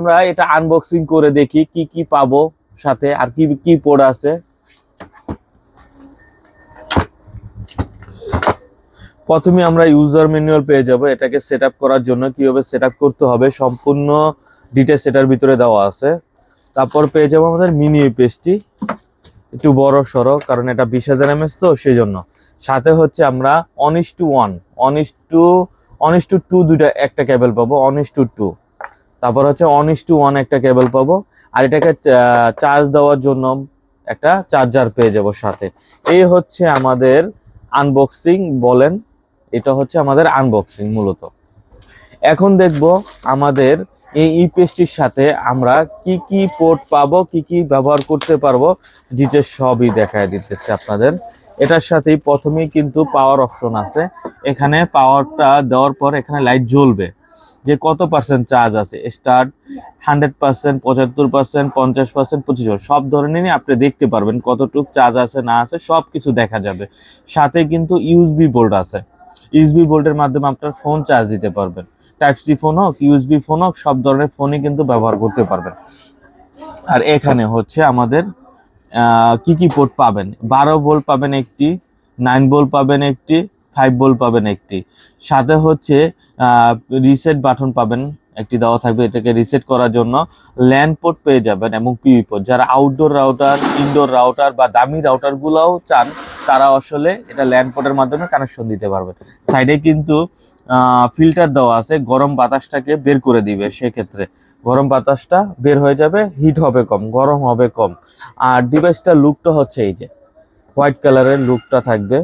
আমরা এটা আনবক্সিং করে দেখি কি কি পাবো সাথে, আর কি কি পোর্ট আছে। প্রথমে আমরা ইউজার ম্যানুয়াল পেয়ে যাব। এটাকে সেটআপ করার জন্য কিভাবে সেটআপ করতে হবে সম্পূর্ণ ডিটেইলস এটার ভিতরে দেওয়া আছে। তারপর পেয়ে যাব আমাদের মিনি ইউপিএসটি, একটু বড় সড়ো, কারণ এটা 20,000 mAh তো সেই জন্য। সাথে হচ্ছে আমরা 1:1 1:2 দুইটা একটা কেবল পাবো, 1:2। তারপর হচ্ছে 1:1 একটা কেবল পাবো, আর এটাকে চার্জ দেওয়ার জন্য একটা চার্জার পেয়ে যাব সাথে। এই হচ্ছে আমাদের আনবক্সিং বলেন, এটা হচ্ছে আমাদের আনবক্সিং মূলত। এখন দেখব আমাদের এই ইউপিএসটির সাথে আমরা কি কি পোর্ট পাবো, কি কি ব্যবহার করতে পারবো, ডিটেইলস সবই দেখায় দিতেছে আপনাদের। এটার সাথেই প্রথমেই কিন্তু পাওয়ার অপশন আছে। এখানে পাওয়ারটা দেওয়ার পর এখানে লাইট জ্বলবে যে কত পার্সেন্ট চার্জ আছে, স্টার্ট 100%, 75%, 50%, 25%, সব ধরনেরই আপনি দেখতে পারবেন কতটুকু চার্জ আছে না আছে সব কিছু দেখা যাবে। সাথে কিন্তু ইউএসবি বোল্ট আছে, ইউএসবি বোল্টের মাধ্যমে আপনার ফোন চার্জ দিতে পারবেন। টাইপ সি ফোন হোক, ইউএসবি ফোন হোক, সব ধরনের ফোনই কিন্তু ব্যবহার করতে পারবেন। আর এখানে হচ্ছে আমাদের কি কি পোর্ট পাবেন, 12 ভোল্ট পাবেন একটি, 9 ভোল্ট পাবেন একটি, 5 ভোল্ট পাবেন একটি। সাথে হচ্ছে রিসেট বাটন পাবেন একটি দেওয়া থাকবে, এটাকে রিসেট করার জন্য। ল্যান্ড পোর্ট পেয়ে যাবেন এবং পিভি পোর্ট। যারা আউটডোর রাউটার, ইনডোর রাউটার বা দামি রাউটার গুলাও চান, তারা আসলে এটা ল্যান্ড পোর্টের মাধ্যমে কানেকশন দিতে পারবেন। সাইডে কিন্তু ফিল্টার দেওয়া আছে, গরম বাতাসটাকে বের করে দিবে। সেক্ষেত্রে গরম বাতাসটা বের হয়ে যাবে, হিট হবে কম, গরম হবে কম। আর ডিভাইসটার লুকটা হচ্ছে এই যে হোয়াইট কালারের লুকটা থাকবে,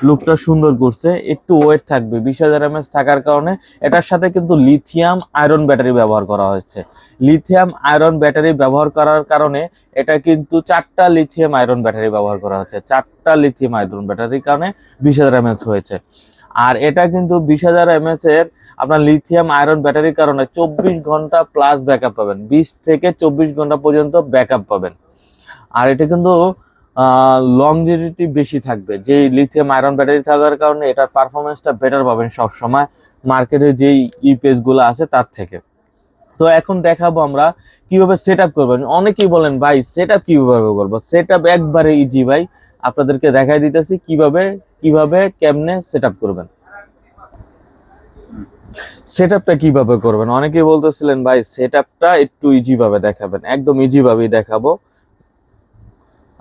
লুকটা সুন্দর করছে। একটু ওয়েট থাকবে, 20,000 mAh থাকার কারণে। এটার সাথে কিন্তু লিথিয়াম আয়রন ব্যাটারি ব্যবহার করা হয়েছে। লিথিয়াম আয়রন ব্যাটারি ব্যবহার করার কারণে এটা কিন্তু 4টা লিথিয়াম আয়রন ব্যাটারি ব্যবহার করা হচ্ছে। 4টা লিথিয়াম আয়রন ব্যাটারির কারণে 20,000 mAh হয়েছে। আর এটা কিন্তু 20,000 mAh এর আপনার লিথিয়াম আয়রন ব্যাটারির কারণে 24 ঘন্টা প্লাস ব্যাকআপ পাবেন, 20 থেকে 24 ঘন্টা পর্যন্ত ব্যাকআপ পাবেন। আর এটা কিন্তু লংজিভিটি বেশি থাকবে, যে লিথিয়াম আয়রন ব্যাটারি থাকার কারণে এটার পারফরমেন্সটা বেটার পাবেন সব সময় মার্কেটে যেই ইপিএস গুলো আছে তার থেকে। তো এখন দেখাবো আমরা কিভাবে সেট আপ করবেন। অনেকেই বলেন ভাই সেট আপ কিভাবে করবো, সেট আপ একবারে ইজি ভাই, আপনাদেরকে দেখাই দিতেছি কিভাবে কেমনে সেট আপ করবেন। সেট আপটা কিভাবে করবেন, অনেকেই বলতেছিলেন ভাই সেট আপটা একটু ইজি ভাবে দেখাবেন। একদম ইজি ভাবেই দেখাবো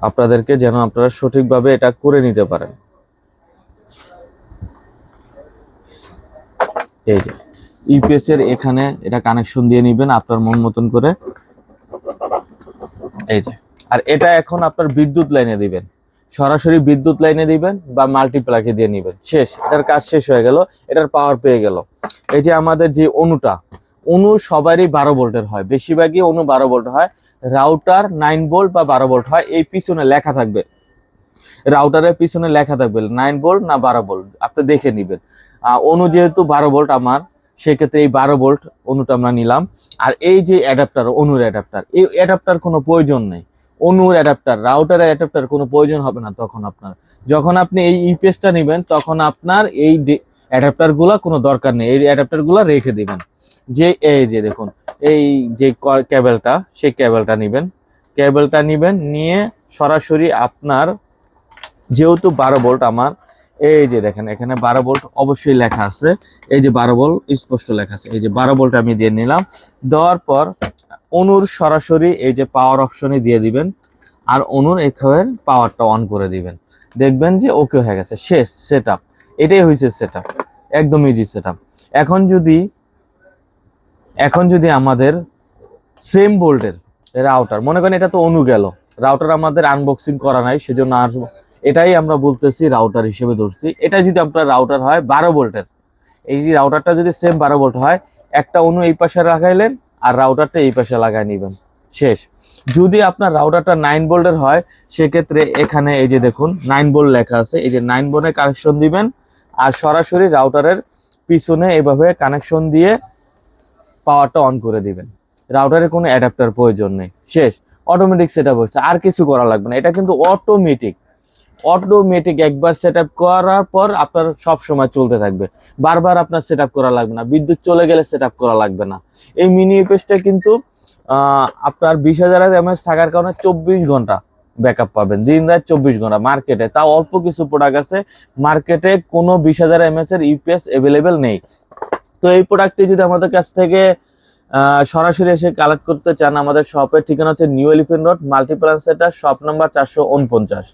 আপনাদেরকে, যেন আপনারা সঠিকভাবে এটা করে নিতে পারেন। এই যে ইউপিএস এর এখানে এটা কানেকশন দিয়ে নেবেন আপনার মন মতন করে, এই যে। আর এটা এখন আপনার বিদ্যুৎ লাইনে দিবেন, সরাসরি বিদ্যুৎ লাইনে দিবেন বা মাল্টিপ্লাগে দিয়ে নেবেন, শেষ, এটার কাজ শেষ হয়ে গেল, এটার পাওয়ার পেয়ে গেল। এই যে আমাদের যে অনু সবারই 12 ভোল্টের হয়, বেশিরভাগই অনু 12 ভোল্ট হয়। রাউটার 9 ভোল্ট বা 12 ভোল্ট হয়। এই পিছনে লেখা থাকবে, রাউটারের পিছনে লেখা থাকবে 9 ভোল্ট না 12 ভোল্ট, আপনি দেখে নেবেন। অনু যেহেতু 12 ভোল্ট আমার, সেক্ষেত্রে এই 12 ভোল্ট অনুটা আমরা নিলাম। আর এই যে অ্যাডাপ্টার, অনুর অ্যাডাপ্টার, এই অ্যাডাপ্টার কোনো প্রয়োজন নেই। অনুর অ্যাডাপ্টার, রাউটারের অ্যাডাপ্টার কোনো প্রয়োজন হবে না তখন আপনার। যখন আপনি এই ইউপিএসটা নেবেন তখন আপনার এই অ্যাডাপ্টার গুলা কোনো দরকার নেই, এই অ্যাডাপ্টার গুলা রেখে দিবেন। যে এই যে দেখুন এই যে কেবলটা, সেই কেবলটা নিবেন, নিয়ে সরাসরি আপনার যেহেতু 12 ভোল্ট আমার, এই যে দেখেন এখানে 12 ভোল্ট অবশ্যই লেখা আছে, এই যে 12 ভোল্ট স্পষ্ট লেখা আছে, এই যে 12 ভোল্ট আমি দিয়ে নিলাম। দেওয়ার পর অনুর সরাসরি এই যে পাওয়ার অপশনে দিয়ে দিবেন, আর অনুর এখানে পাওয়ারটা অন করে দিবেন। দেখবেন যে ওকে হয়ে গেছে, শেষ সেটআপ। এটাই হয়েছে সেটআপ, একদম ইজি সেটআপ। এখন যদি আমাদের সেম ভোল্টের রাউটার, মনে করেন এটা তো অনু গেল, রাউটার আমাদের আনবক্সিং করা নাই সেজন্য আসবো, এটাই আমরা বলতেছি রাউটার হিসেবে ধরছি। এটা যদি আপনার রাউটার হয় 12 ভোল্টের, এই রাউটারটা যদি সেম 12 ভোল্ট হয়, একটা অনু এই পাশে লাগাইলেন আর রাউটারটা এই পাশে লাগাই নেবেন, শেষ। যদি আপনার রাউটারটা 9 ভোল্টের হয়, সেক্ষেত্রে এখানে এই যে দেখুন 9 ভোল্ট লেখা আছে, এই যে 9 ভোল্টের কানেকশন দিবেন, আর সরাসরি রাউটারের পিছনে এভাবে কানেকশন দিয়ে পাওয়ারটা অন করে দিবেন। রাউটারের কোনো অ্যাডাপ্টার প্রয়োজন নেই, শেষ। অটোমেটিক সেটআপ হচ্ছে, আর কিছু করা লাগবে না, এটা কিন্তু অটোমেটিক। অটোমেটিক একবার সেট আপ করার পর আপনার সব সময় চলতে থাকবে, বারবার আপনার সেট আপ করা লাগবে না, বিদ্যুৎ চলে গেলে সেট আপ করা লাগবে না। এই মিনি ইউপিএসটা কিন্তু আপনার 20,000 mAh থাকার কারণে 24 ঘন্টা ব্যাকআপ পাবেন, দিন রাত 24 ঘন্টা। মার্কেটে তাও অল্প কিছু প্রোডাক্ট আছে, মার্কেটে কোনো 20,000 mAh এর ইউপিএস অ্যাভেলেবেল নেই। তো এই প্রোডাক্টটি যদি আমাদের কাছ থেকে সরাসরি এসে কালেক্ট করতে চান, আমাদের শপের ঠিকানা হচ্ছে new elephant road, Multiplan centre, shop number 449।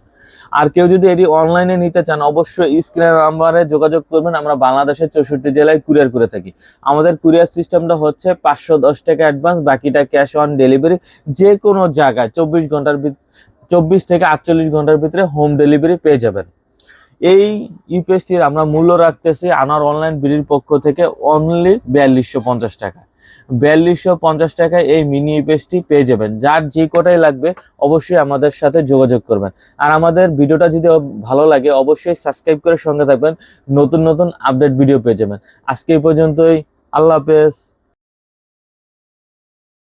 আর কেউ যদি এটি অনলাইনে নিতে চান, অবশ্যই স্ক্রিনের নাম্বারে যোগাযোগ করবেন। আমরা বাংলাদেশের 64 জেলায় কুরিয়ার করে থাকি। আমাদের কুরিয়ার সিস্টেমটা হচ্ছে 510 টাকা অ্যাডভান্স, বাকিটা ক্যাশ অন ডেলিভারি। যে কোনো জায়গায় 24 থেকে 48 ঘন্টার ভিতরে হোম ডেলিভারি পেয়ে যাবেন। এই ইউপিএসটির আমরা মূল্য রাখতেছি আনার অনলাইন বিডির পক্ষ থেকে অনলি 4250 টাকা। 4250 টাকায় এই মিনি ইউপিএসটি পেয়ে যাবেন। যার যে কটাই লাগবে অবশ্যই আমাদের সাথে যোগাযোগ করবেন। আর আমাদের ভিডিওটা যদি ভালো লাগে অবশ্যই সাবস্ক্রাইব করে সঙ্গে থাকবেন, নতুন নতুন আপডেট ভিডিও পেয়ে যাবেন। আজকে এই পর্যন্তই, আল্লাহ হাফেজ।